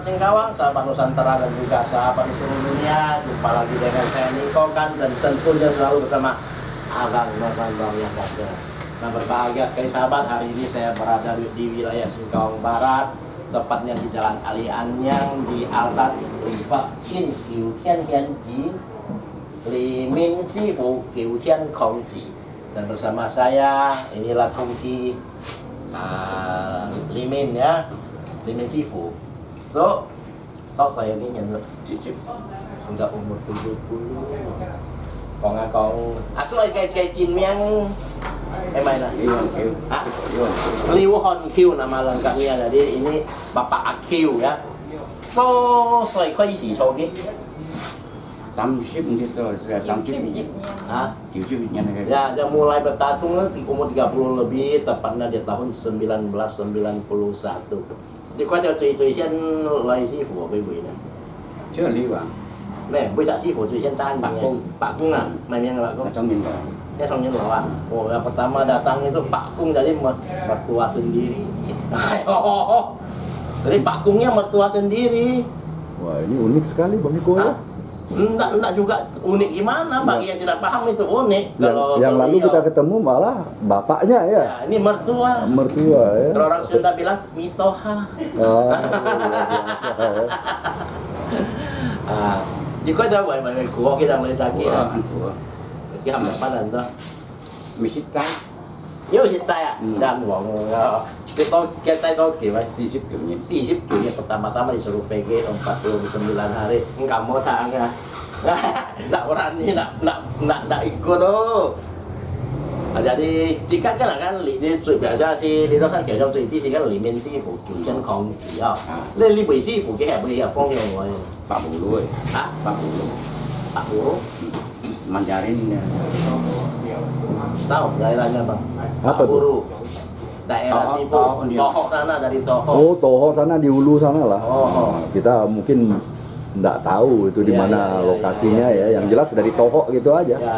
Singkawang, sahabat Nusantara dan juga sahabat di seluruh dunia. Jumpa lagi dengan saya Niko kan, dan tentunya selalu bersama Abang Norman Bang yang ada. Nah, berbahagia sekali sahabat, hari ini saya berada di wilayah Singkawang Barat, tepatnya di Jalan Ali Anyang di Altat Lifa Chin Kiu Tian Hian Ji Li Min Si Fu Kiu Tian Kong Ji. Dan bersama saya inilah Tungki Limin ya, Limin Si Fu. So, tóc saya ini nhận cicip sudah umur 70. Còn số cây chín miếng em mày nè. Liu Hon Q nama lengkapnya. Jadi ini Bapak Aq ya. So, saya kau isi coki. 30 gitu, 30. Hah? 70-nya nih. Ya, dia mulai bertatung di umur 30 lebih, tepatnya di tahun 1991. Thì qua theo tùy先来師傅俾會呢 Chưa lý à? Nè, bây giờ師傅最先tanya Pak Kung ah, mainnya Pak Kung. Trong miền Bắc. Dia songnya bawa. Oh, yang pertama datang itu Pak Kung dari mertua sendiri. Jadi Pak Kungnya mertua sendiri. Wah, ini unik sekali Bang Niko ya. Enggak juga unik gimana, bagi yang tidak paham itu unik. Yang lalu kita ketemu malah bapaknya ya. Ya, ini mertua. Mertua ya. Kalau orang Sunda bilang mitoha. Biasa ya. Chỉ có cho vậy mà của cái thằng này ra kia Ăn của cái hầm phát hành đó mình xích trái. nếu xịt tay à dan bọn cái tay tôi kiểu mà 40 kiểu như 40 kilo pertama-tama disuruh VG 49 hari nggak mau tang ya nggak berani nggak ikut tuh. Jadi jika kan你最表现是你都想其中最啲時間裡面師傅叫真控制啊，你位師傅嘅係乜嘢方向喎？ Pak Bulu. Hah? Pak Bulu. Pak Guru? Mandarin. Tahu daerahnya bang? Apa Pak tuh? Guru. Daerah Tohok, Sibu, Tohok dia. Tohok sana dari Tohok. Oh, Tohok sana di hulu sana lah. Oh. Kita mungkin nggak tahu itu di Iya, mana iya, iya, lokasinya iya, ya. iya. Yang jelas dari Tohok gitu aja. Ya.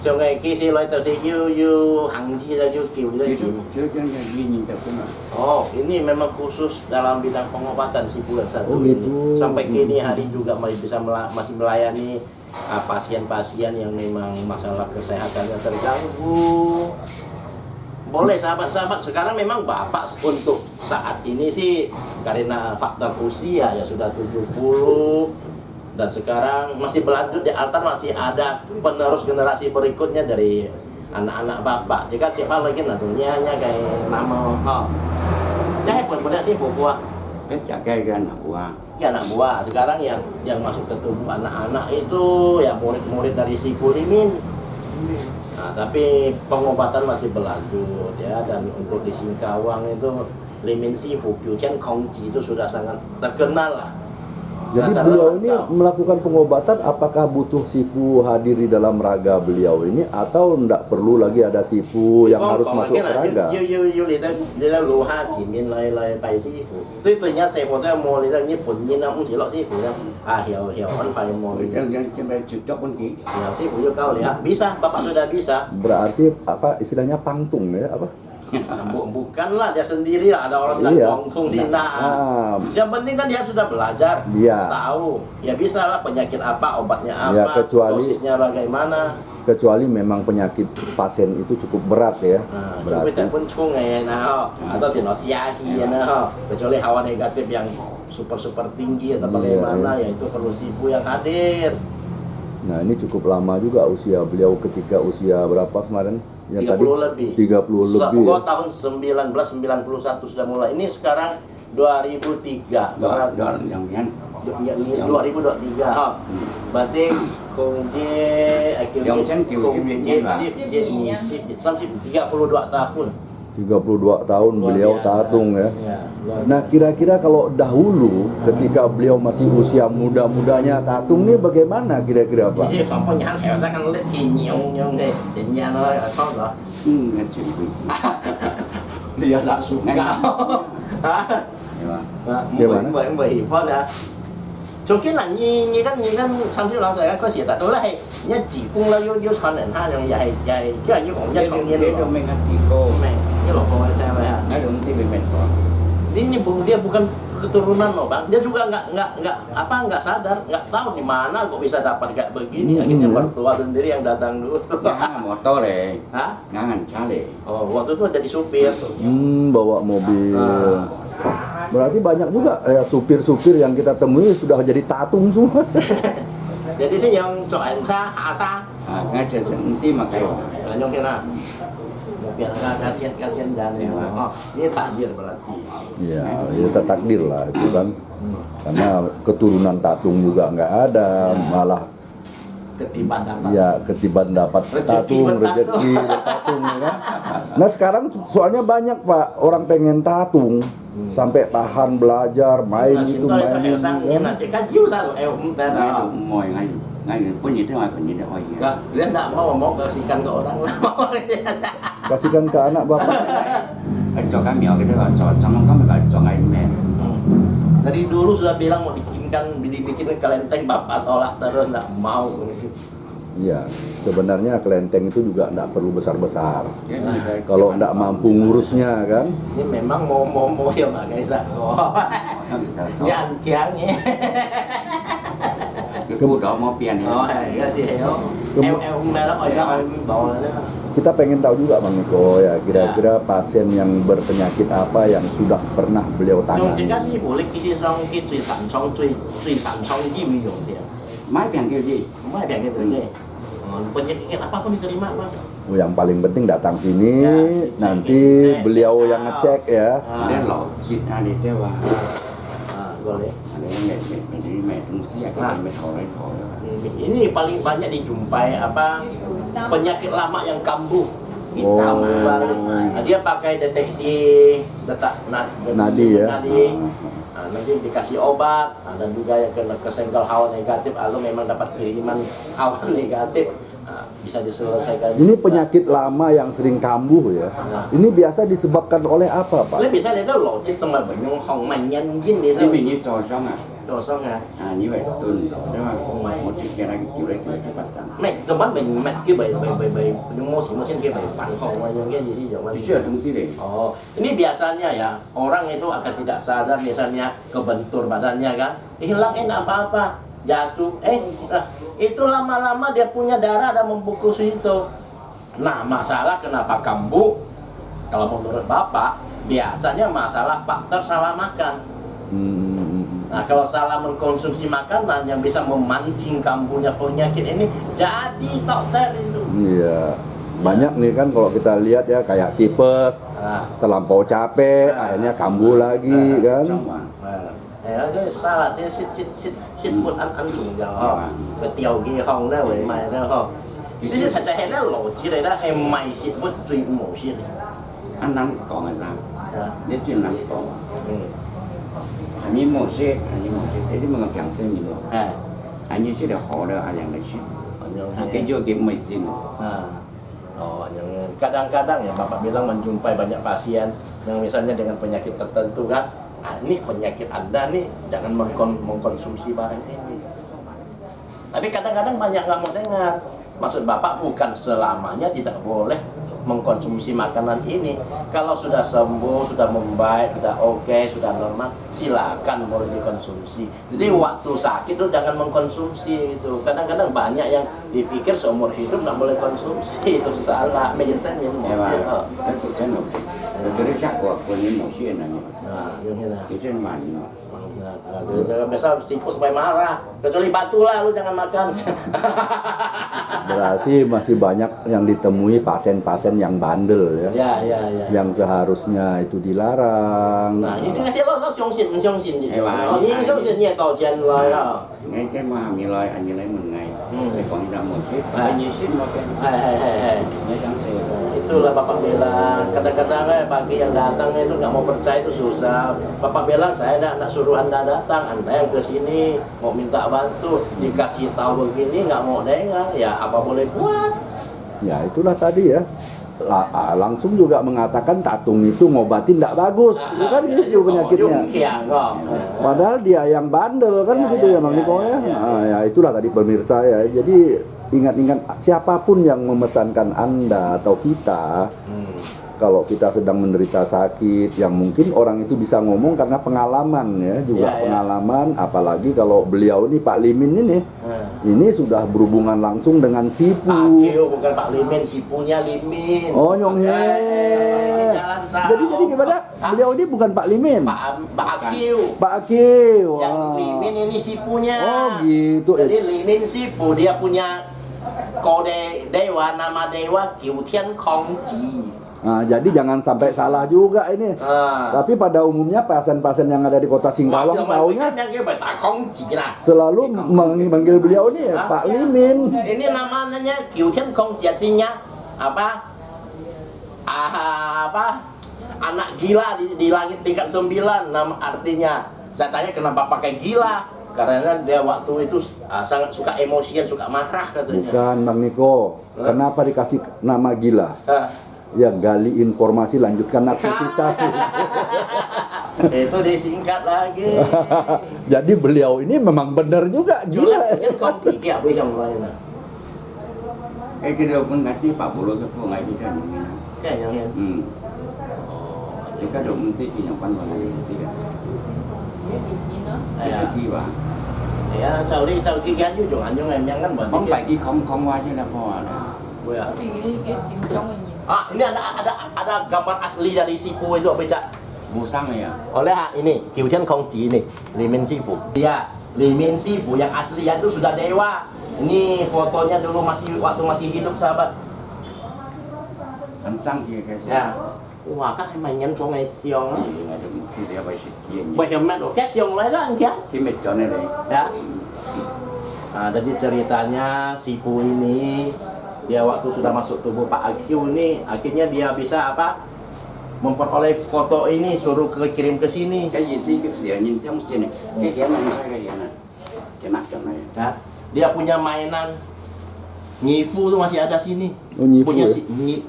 Sungai Kisi lo itu si you Hangji dan you Kiu dan Chứ chứ đi nhìn tập cũng là. Oh, ini memang khusus dalam bidang pengobatan si bulan satu Oh, ini. gitu. Sampai kini hari juga masih bisa masih melayani pasien-pasien yang memang masalah kesehatannya terganggu. Boleh sahabat-sahabat, sekarang memang Bapak untuk saat ini sih karena faktor usia ya sudah 70 dan sekarang masih berlanjut di altar, masih ada penerus generasi berikutnya dari anak-anak Bapak. Jika cepat lagi natunya kayak nama ya benar sih buah Hết chả cây gan là qua. ya anak buah. Sekarang yang masuk ke tubuh anak-anak itu ya murid-murid dari si Kulimin. Nah, tapi pengobatan masih berlanjut ya, dan untuk di Singkawang itu Limin Si Fu Kiu Tian Kong Ji itu sudah sangat terkenal lah. Jadi Rata-rata beliau orang ini tahu. melakukan pengobatan, apakah butuh sifu hadir di dalam raga beliau ini atau enggak perlu lagi ada sifu yang harus masuk ke raga? You你咧老蝦前面嚟拜師傅，對對一成我都有摸你咧日本人啊，唔是落師傅咧，hiểu安排摸你。 Trên đây chụp chóc con kỹ. Ya,師傅要教你啊，bisa, Bapak sudah bisa. Berarti apa istilahnya pangtung ya apa? Bukanlah dia sendiri lah, ada orang bilang Iya. Tongtung Sina. Ah, Yang penting kan dia sudah belajar, Iya. tahu, ya bisa lah penyakit apa, obatnya Ya, apa, kecuali- dosisnya bagaimana. kecuali memang penyakit pasien itu cukup berat ya. Nah, Berarti coba pun cungai nah, atau tino siahi nah, kecuali hawa negatif yang super tinggi atau Iya, bagaimana, ya itu perlu sifu yang hadir. nah ini cukup lama juga usia beliau ketika usia berapa kemarin? Yang 30 lebih. 30 lebih. Pokoknya tahun 1991 sudah mulai. Ini sekarang 2003. Đó, Berat. đó là dòng nhăn. 2023. Oh. Berarti Kongje Yang sen Kiu Kim Yen lah. 32 tahun. 32 tahun Luar beliau biasa. tatung ya. Ya, luar Nah kira-kira kalau dahulu ketika beliau masih usia muda-mudanya tatung nih bagaimana kira-kira biasa. Pak? Jadi sampai nyan heo saya kan lihat nyong deh, nyan lah không đó. Nghe chuyện quỷ sĩ. Dia tak suka. Hiểu không? Bởi bởi hiểm pháp nè. Trước kia là như kan三叔老細嗰時，但到咧係一自cung啦，要傳人他樣又係，因為要講一創嘢 Dia 咯。 domain kan Ciko. 咩？一路過去聽咪啊？ Nói đúng thì mình mệt rồi. Dia bukan keturunan loh bang. Dia juga nggak sadar, nggak tahu di mana kok bisa dapat kayak begini. Akhirnya mertua sendiri yang datang dulu. Ya, motor le. Hah? Ngangan cale. Oh, waktu itu jadi supir. Bawa mobil. Berarti banyak juga supir-supir yang kita temui sudah jadi tatung semua. Jadi sih yang coen sa, asa. Ngajar nanti makanya. Lanjut kena. Biar nggak katian dan oh, ini takdir berarti. Ya, itu takdir lah itu kan. Karena keturunan tatung juga nggak ada, malah Ketiban dapat. ya ketiban dapat tatung, rezeki tatung ya kan. Nah sekarang soalnya banyak Pak orang pengen tatung sampai tahan belajar main itu main ini kan. Nah, cek kajiu satu, Ngay được ngồi ngay có nhìn thấy ngoài còn nhìn thấy ngoài kia. Dia enggak mau kasihkan ke orang lah. Kasihkan ke anak bapak. Anh cho cá mèo cái đó là cho xong không có mà gọi cho ngay mẹ. Dari dulu sudah bilang mau dibikin kelenteng bapak tolak terus enggak mau. Iya, sebenarnya kelenteng itu juga enggak perlu besar-besar. Kalau enggak mampu ngurusnya kan. Ini memang mau ya Mbak Kaisa. Oh. Ya kiangnya. Cái khu đó mau pian Oh, ya sih yo. Merah bawa Kita pengen tahu juga Bang Niko ya kira-kira pasien yang berpenyakit apa yang sudah pernah beliau 仲更 tangani. 加師傅，你呢啲傷啲最神創最神創醫會用嘅， máy pian kêu gì? 唔係病嘅嘢。Penyakit apapun diterima mas. Oh, yang paling penting datang sini, Ya, nanti cek, beliau cek, yang ngecek ya. Dia lo chít ha đi theo à. Boleh. Ada yang mẹ fungsi ya cái mẹ thổi Ini paling banyak dijumpai apa penyakit lama yang kambuh. Hitam Oh. balik. Nah, dia pakai deteksi detak Nadi ya. Nadi. Nah, nanti dikasih obat. Nah, dan juga yang kena kesenggol hawa negatif, lalu memang dapat kiriman hawa negatif. Nah, bisa diselesaikan. Ini juga. penyakit lama yang sering kambuh ya. Ini biasa disebabkan oleh apa Pak? Lấy vì sao để tôi lộ trên tầng mà bệnh nhân hồng mảnh nhân dinh đi Thế thôi. mình như trò xong à? Rồi xong à? Như vậy tuần đúng không? Một chiếc kia đang kiểu đấy cái phát triển. Mẹ tôi bắt mình mẹ cái bệnh những mô xỉn trên kia bệnh phản hồng hay những cái gì giống Itu ada fungsi deh. Oh, ini biasanya ya orang itu akan tidak sadar misalnya kebentur badannya kan, hilang apa-apa, jatuh, itu lama-lama dia punya darah dan membungkus itu. Nah masalah kenapa kambuh? Kalau menurut bapak biasanya masalah faktor salah makan. Nah kalau salah mengkonsumsi makanan yang bisa memancing kambuhnya penyakit ini jadi tokcer itu. Iya. Banyak nih kan kalau kita lihat ya kayak tipes, terlampau capek, akhirnya kambuh lagi kan. Trong à? Cái salad thế xịt bột ăn trùng giờ không? Cái tiêu kia không đó vậy mày đó không? Xịt thật ra nó lộ chỉ đây đó hay mày xịt bột truy mổ xịt. Ăn nắng có người ta. Nhất chuyện nắng có. Anh như một xe, thế thì mình càng xem nhiều. Anh như sẽ được họ đó, anh yang ship. Cái vô cái mesin. Oh, yang kadang-kadang ya Bapak bilang menjumpai banyak pasien yang misalnya dengan penyakit tertentu kan, ini penyakit Anda nih jangan mengkonsumsi barang ini. Tapi kadang-kadang banyak nggak mau dengar. Maksud Bapak bukan selamanya tidak boleh mengkonsumsi makanan ini. Kalau sudah sembuh, sudah membaik, sudah oke, sudah normal, silakan boleh dikonsumsi. Jadi waktu sakit itu jangan mengkonsumsi itu. Kadang-kadang banyak yang dipikir seumur hidup nggak boleh konsumsi, itu salah. Mejensen yang Cái tổ chức nó cái đấy chắc của những một xe này. yang ini. Cái trên màn nó. Biasa tipu supaya marah. Kecuali batu lah, lu jangan makan. Berarti masih banyak yang ditemui pasien-pasien yang bandel ya. Ya. Yang seharusnya itu dilarang. Nah, ini kasih lo相信gitu. Hebat. Ini 相信你也道歉了呀。 Ngay cái mà mình lời anh như lấy một ngày. Thì còn ra một ship. Anh như ship một cái. Hei. Ngay sáng xe. Itulah Bapak bilang, kadang-kadang bagi yang datang itu nggak mau percaya itu susah. Bapak bilang saya nggak suruh Anda datang, Anda yang ke sini mau minta bantu, dikasih tahu begini nggak mau dengar, ya apa boleh buat. Ya itulah tadi ya. Langsung juga mengatakan tatung itu ngobatin tidak bagus, kan gitu penyakitnya. Padahal dia yang bandel kan begitu ya Bang Niko ya. Nah, ya itulah tadi pemirsa ya. Jadi ingat-ingat siapapun yang memesankan Anda atau kita kalau kita sedang menderita sakit yang mungkin orang itu bisa ngomong karena pengalaman ya, juga pengalaman, apalagi kalau beliau ini Pak Limin ini sudah berhubungan langsung dengan Sipu. Pak Kio bukan Pak Limin, Sipunya Limin. Oh, Nyong He. Jadi gimana? Beliau ini bukan Pak Limin. Pak Kio. Pak Kio. Yang Limin ini Sipunya. Oh, gitu. Jadi Limin Sipu dia punya kode dewa, nama dewa Kiu Tian Kong Ji. Nah, jadi jangan sampai salah juga ini. Tapi pada umumnya pasien-pasien yang ada di kota Singkawang taunya selalu memanggil beliau ini Pak Limin. Ini namanya Kiu Tian Kong Ji, artinya apa? Anak gila di langit tingkat 9, nama artinya. Saya tanya kenapa pakai gila? Karena dia waktu itu sangat suka emosian, suka marah katanya. Bukan Bang Niko. Kenapa dikasih nama gila? Ya gali informasi, lanjutkan aktivitas. Itu disingkat lagi. Jadi beliau ini memang benar juga gila. Cái điều con gái thì bảo bố cái phương ấy đi ra những cái này. Thì các đồng minh tích thì những quan vào này thì cái gì vậy? Ya, sau khi gắn với chuẩn anh cho em nhắn mình. Không phải đi không qua như là phò này. Ini ada gambar asli dari Sipu itu baca. Musang ya. Oleh ini Kiu Tian Kong Ji ini Limin Sipu. Dia Limin Sipu yang asli itu sudah dewa. Ini fotonya dulu waktu masih hidup sahabat. Ánh sáng kia cái Ya. Wah, các mày nhân con ngày xiong á. Thì dia phải xịt gì. Bây giờ mẹ cái xiong lấy đó anh kia. Cái mệt cho nên này. Ya. Nah, jadi ceritanya Sipu ini dia waktu sudah masuk tubuh Pak Akyu ini akhirnya dia bisa apa? Memperoleh foto ini, suruh kirim ke sini. Cái gì xí cái gì nhìn xong xí này. Cái này cái này. Cái mặt trong này. Ya. Dia punya mainan Nyifu tuh masih ada sini. Oh, Nyifu punya ya?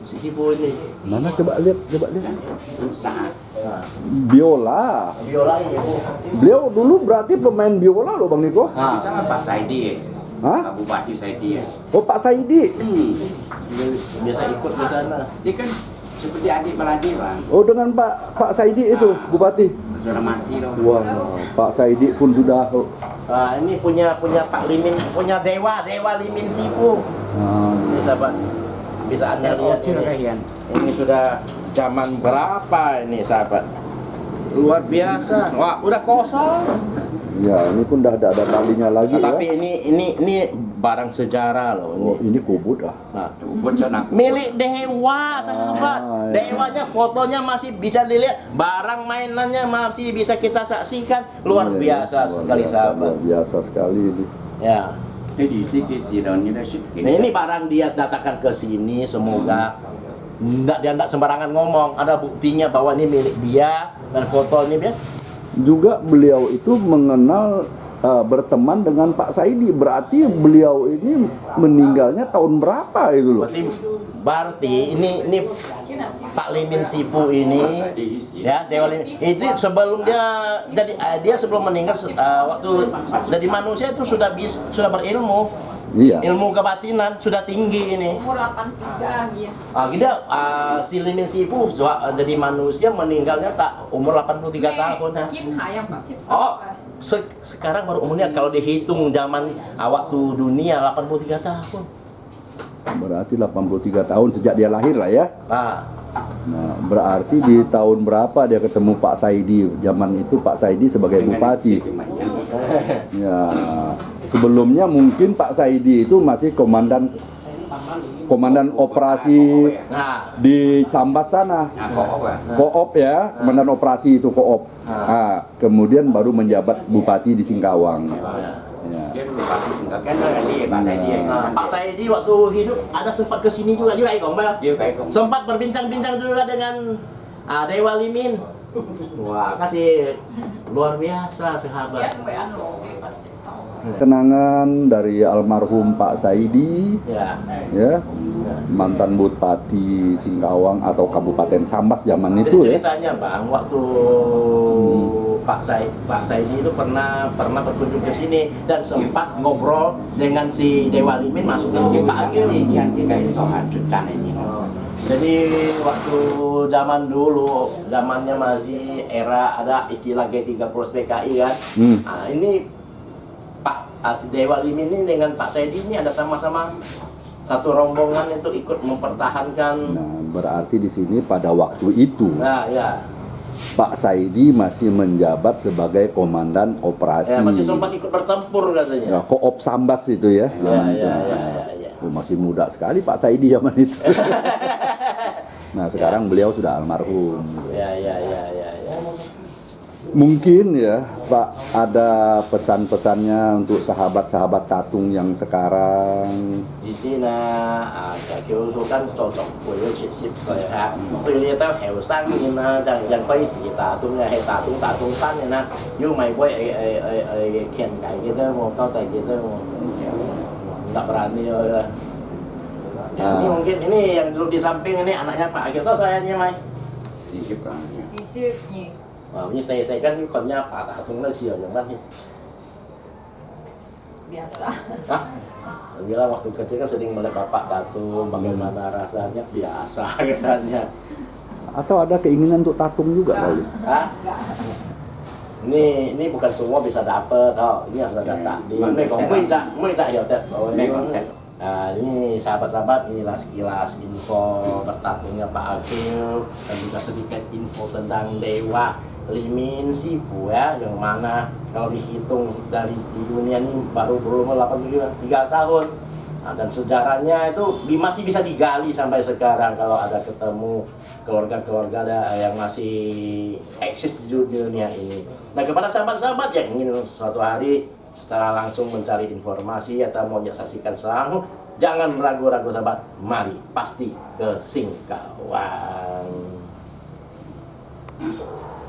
Sifu ini. Mana coba lihat. Saat. Biola. Biola ya, Bu. Beliau dulu berarti pemain biola loh Bang Niko. Bisa nggak Pak Saidi? Hah? Pak Bupati Saidi ya. Oh, Pak Saidi. Biasa ikut di sana. Dia kan seperti adik Baladi Bang. Oh, dengan Pak Saidi itu bupati. Sudah mati loh. Wah, Pak Saidi pun sudah. Nah, ini punya Pak Limin, punya dewa Limin Sipu. Ini sahabat, bisa Anda lihat ini. Ini sudah zaman berapa ini sahabat? Luar biasa. Wah, udah kosong. Ya, ini pun udah ada talinya lagi Tapi ya. ini barang sejarah loh ini. Oh, ini kubut ah. Nah, Bencana. milik dewa sahabat. Ya. Dewanya fotonya masih bisa dilihat, barang mainannya masih bisa kita saksikan. Luar biasa sekali sahabat. Luar biasa sekali ini. Ya. Jadi sih dong ini sih. Nah, ini barang dia datangkan ke sini, semoga dia enggak sembarangan ngomong. Ada buktinya bahwa ini milik dia dan foto ini dia. Juga beliau itu mengenal berteman dengan Pak Saidi. Berarti beliau ini meninggalnya tahun berapa itu loh? Berarti ini Pak Limin Sipu ini ya Dewa Limin itu sebelum dia sebelum meninggal waktu jadi manusia itu sudah berilmu. Iya. Ilmu kebatinan sudah tinggi ini. Umur 83 dia. Si Limin Sipu jadi manusia meninggalnya tak umur 83 tahun. Kim Hayang Pak Sip. Oh, sekarang baru umurnya kalau dihitung zaman waktu dunia 83 tahun. Berarti 83 tahun sejak dia lahir lah ya. Nah, berarti di tahun berapa dia ketemu Pak Saidi? Zaman itu Pak Saidi sebagai bupati. Ya, sebelumnya mungkin Pak Saidi itu masih komandan operasi di Sambas sana. Koop ya, komandan operasi itu Koop. Nah, kemudian baru menjabat bupati di Singkawang. Ya. Pak Saidi waktu hidup ada sempat kesini juga dia sempat berbincang-bincang juga dengan Dewa Limin. Wah, kasih luar biasa sahabat. Kenangan dari almarhum Pak Saidi, ya, mantan bupati Singkawang atau Kabupaten Sambas zaman itu ya. Ceritanya Bang, waktu Pak Saidi itu pernah berkunjung ke sini dan sempat ngobrol dengan si Dewa Limin masuk ke Pak Agil. Jadi waktu zaman dulu, zamannya masih era ada istilah G30 PKI kan. Nah, ini Pak Dewa Limin ini dengan Pak Saidi ini ada sama-sama satu rombongan itu ikut mempertahankan. Nah, berarti di sini pada waktu itu Nah, ya. Pak Saidi masih menjabat sebagai komandan operasi. Ya, masih sempat ikut bertempur katanya. Ya, Koop Sambas itu ya, zaman itu. Oh, masih muda sekali Pak Saidi zaman itu. Nah, sekarang beliau sudah almarhum. Ya. Mungkin ya, Pak, ada pesan-pesannya untuk sahabat-sahabat tatung yang sekarang. Di sini kiểu số căn tổ chức của cái chuyện xịp sợi hạ tuy nhiên tao hiểu sang như là chẳng quay gì tả tung hay tả tung sang như là nhưng mày quay khen cái đó một câu tài cái đó tak berani lah. Ini mungkin ini yang duduk di samping ini anaknya Pak Agito sayangnya Mai. Sisip lah. Sisipnya. Ini saya kan konnya Pak Tatung lah sih yang mana Biasa. Hah? Bilang waktu kecil kan sering melihat bapak tatung, bagaimana rasanya biasa katanya. Atau ada keinginan untuk tatung juga kali? Hah? Ini bukan semua bisa dapet, ini harus ada takdir. Ini kok minta ya Nah, ini sahabat-sahabat, inilah sekilas info bertatungnya Pak Agil dan juga sedikit info tentang Dewa Limin Sifu ya, yang mana kalau dihitung dari di dunia ini baru berumur 83 tahun. Nah, dan sejarahnya itu masih bisa digali sampai sekarang kalau ada ketemu keluarga-keluarga yang masih eksis di dunia ini. Nah, kepada sahabat-sahabat yang ingin suatu hari secara langsung mencari informasi atau mau saksikan langsung, jangan ragu-ragu sahabat, mari pasti ke Singkawang.